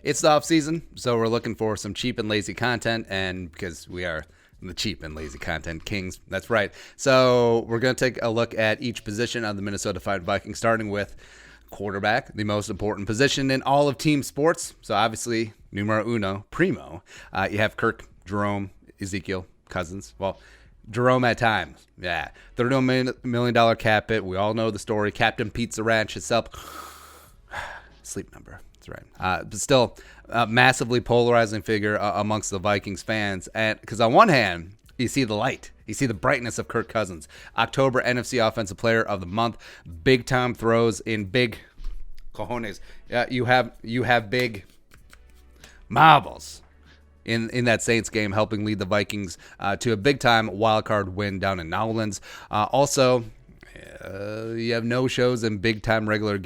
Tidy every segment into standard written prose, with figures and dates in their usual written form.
It's the off season, so we're looking for some cheap and lazy content, and because we are the cheap and lazy content kings, that's right. So we're going to take a look at each position of the Minnesota Vikings, starting with quarterback, the most important position in all of team sports. So obviously, numero uno, primo. You have Kirk, Jerome, Ezekiel, Cousins. Well, Jerome at times, yeah. $31 million cap hit. We all know the story. Captain Pizza Ranch itself. Sleep number. That's right. But still, a massively polarizing figure amongst the Vikings fans. And because on one hand, you see the light. You see the brightness of Kirk Cousins. October NFC Offensive Player of the Month. Big time throws in big cojones. You have big marbles in that Saints game, helping lead the Vikings to a big time wild card win down in Nowlands. Also, you have no shows in big time regular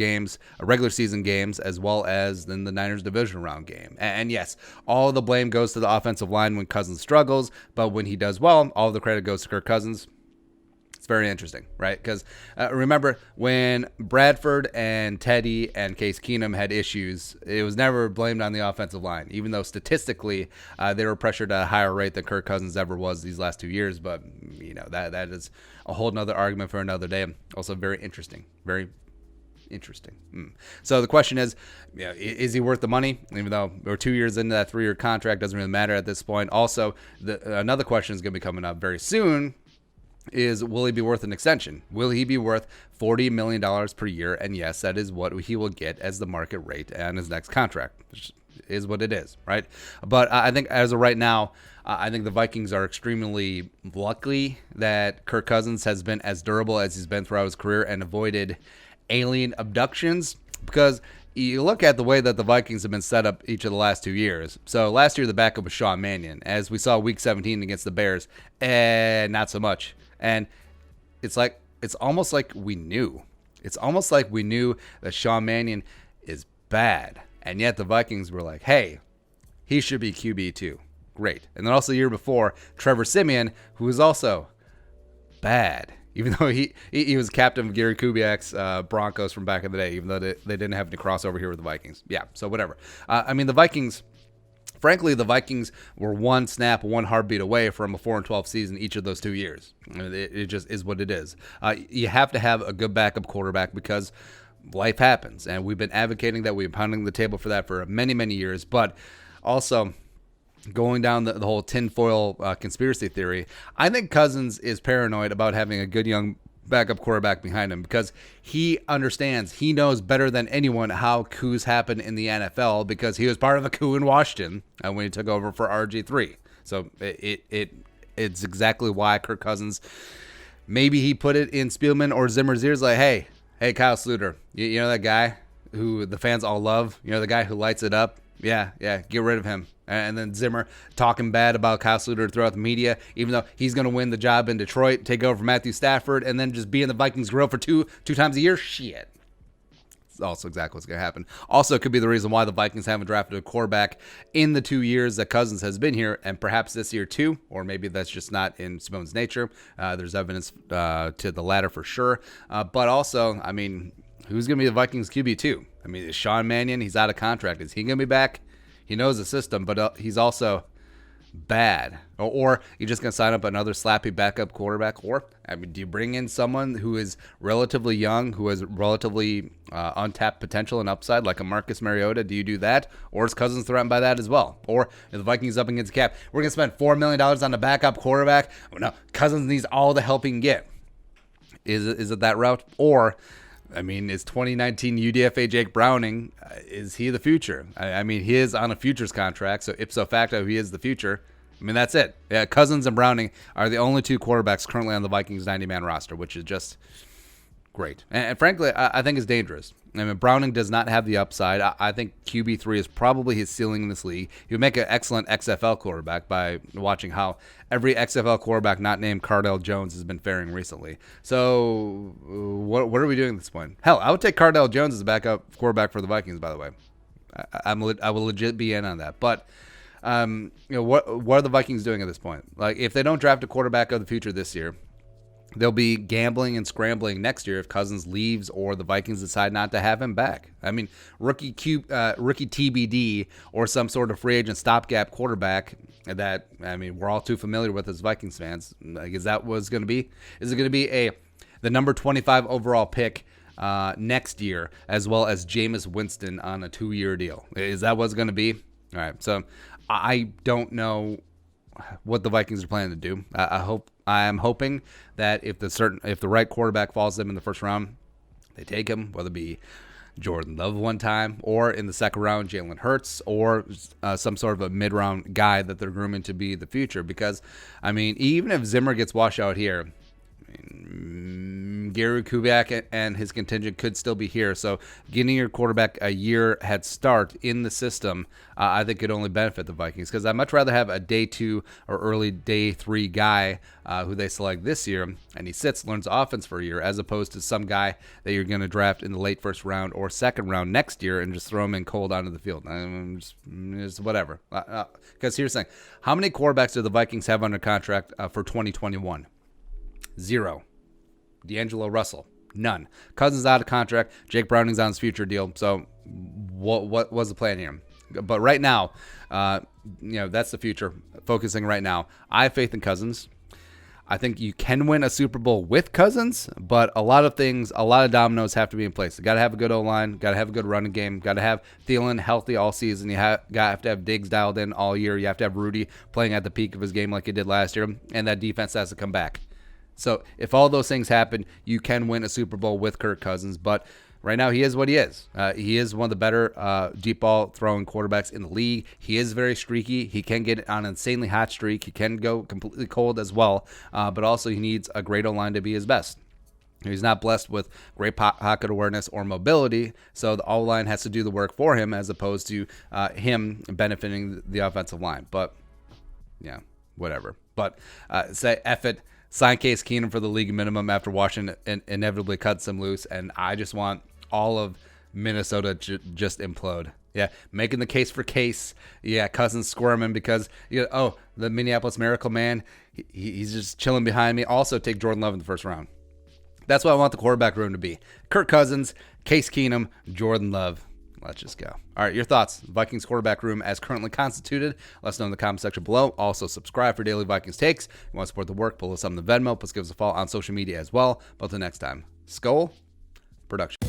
season games, as well as in the Niners division round game. And yes, all the blame goes to the offensive line when Cousins struggles, but when he does well, all the credit goes to Kirk Cousins. It's very interesting, right? Because remember, when Bradford and Teddy and Case Keenum had issues, it was never blamed on the offensive line, even though statistically they were pressured at a higher rate than Kirk Cousins ever was these last 2 years. But, that is a whole nother argument for another day. Also very interesting. Very interesting. So the question is, is he worth the money? Even though we're 2 years into that 3-year contract, doesn't really matter at this point. Also, another question is going to be coming up very soon. Is will he be worth an extension? Will he be worth $40 million per year? And yes, that is what he will get as the market rate on his next contract, which is what it is, right? But I think as of right now, I think the Vikings are extremely lucky that Kirk Cousins has been as durable as he's been throughout his career and avoided alien abductions, because you look at the way that the Vikings have been set up each of the last 2 years. So last year, the backup was Sean Mannion. As we saw week 17 against the Bears, not so much. And it's almost like we knew. It's almost like we knew that Sean Mannion is bad. And yet the Vikings were like, hey, he should be QB too. Great. And then also the year before, Trevor Siemian, who was also bad. Even though he was captain of Gary Kubiak's Broncos from back in the day, even though they didn't have any crossover here with the Vikings. Yeah, so whatever. The Vikings... Frankly, the Vikings were one snap, one heartbeat away from a 4-12 season each of those 2 years. It just is what it is. You have to have a good backup quarterback because life happens, and we've been advocating that. We've been pounding the table for that for many, many years. But also, going down the whole tinfoil conspiracy theory, I think Cousins is paranoid about having a good young backup quarterback behind him because he understands, he knows better than anyone how coups happen in the NFL because he was part of a coup in Washington when he took over for RG3. So it's exactly why Kirk Cousins, maybe he put it in Spielman or Zimmer's ears like, hey, Kyle Sluter, you know that guy who the fans all love? You know the guy who lights it up? Yeah, get rid of him. And then Zimmer talking bad about Kyle Sluter throughout the media, even though he's going to win the job in Detroit, take over Matthew Stafford, and then just be in the Vikings grill for two times a year. Shit. It's also exactly what's going to happen. Also, it could be the reason why the Vikings haven't drafted a quarterback in the 2 years that Cousins has been here, and perhaps this year too, or maybe that's just not in Simone's nature. There's evidence to the latter for sure. But also, who's going to be the Vikings QB too? Is Sean Mannion, he's out of contract. Is he going to be back? He knows the system, but he's also bad. Or you're just going to sign up another slappy backup quarterback? Or, do you bring in someone who is relatively young, who has relatively untapped potential and upside, like a Marcus Mariota? Do you do that? Or is Cousins threatened by that as well? Or if the Vikings up against the cap, we're going to spend $4 million on the backup quarterback? No, Cousins needs all the help he can get. Is it that route? Or... is 2019 UDFA Jake Browning, is he the future? He is on a futures contract, so ipso facto, he is the future. That's it. Yeah, Cousins and Browning are the only two quarterbacks currently on the Vikings 90-man roster, which is just great. And frankly, I think it's dangerous. Browning does not have the upside. I think QB3 is probably his ceiling in this league. He would make an excellent XFL quarterback by watching how every XFL quarterback not named Cardale Jones has been faring recently. So what are we doing at this point? Hell, I would take Cardale Jones as a backup quarterback for the Vikings, by the way. I will legit be in on that. But what are the Vikings doing at this point? Like, if they don't draft a quarterback of the future this year, they'll be gambling and scrambling next year if Cousins leaves or the Vikings decide not to have him back. I mean, rookie TBD or some sort of free agent stopgap quarterback that, I mean, we're all too familiar with as Vikings fans. Like, is that what it's going to be? Is it going to be the number 25 overall pick next year, as well as Jameis Winston on a 2-year deal? Is that what it's going to be? All right, so I don't know what the Vikings are planning to do. I am hoping that if the right quarterback falls to them in the first round, they take him, whether it be Jordan Love one time or in the second round, Jalen Hurts, or some sort of a mid-round guy that they're grooming to be the future. Because, I mean, even if Zimmer gets washed out here, Gary Kubiak and his contingent could still be here. So getting your quarterback a year head start in the system, I think could only benefit the Vikings, because I'd much rather have a day 2 or early day 3 guy who they select this year and he learns offense for a year, as opposed to some guy that you're going to draft in the late first round or second round next year and just throw him in cold onto the field. Just whatever. Because here's the thing. How many quarterbacks do the Vikings have under contract for 2021? 0. D'Angelo Russell, none. Cousins out of contract. Jake Browning's on his future deal. So what was the plan here? But right now, that's the future. Focusing right now. I have faith in Cousins. I think you can win a Super Bowl with Cousins, but a lot of dominoes have to be in place. You got to have a good O-line, got to have a good running game, got to have Thielen healthy all season. You have to have Diggs dialed in all year. You have to have Rudy playing at the peak of his game like he did last year, and that defense has to come back. So if all those things happen, you can win a Super Bowl with Kirk Cousins. But right now, he is what he is. He is one of the better deep ball throwing quarterbacks in the league. He is very streaky. He can get on an insanely hot streak. He can go completely cold as well. But also, he needs a great O-line to be his best. He's not blessed with great pocket awareness or mobility, so the O-line has to do the work for him, as opposed to him benefiting the offensive line. But, yeah, whatever. But say F it. Sign Case Keenum for the league minimum after Washington inevitably cuts him loose, and I just want all of Minnesota to just implode. Yeah, making the case for Case. Yeah, Cousins squirming because, the Minneapolis Miracle Man, he's just chilling behind me. Also, take Jordan Love in the first round. That's what I want the quarterback room to be. Kirk Cousins, Case Keenum, Jordan Love. Let's just go. All right, your thoughts. Vikings quarterback room as currently constituted. Let us know in the comment section below. Also, subscribe for daily Vikings takes. If you want to support the work, pull us up in the Venmo. Plus, give us a follow on social media as well. But until next time, Skull Production.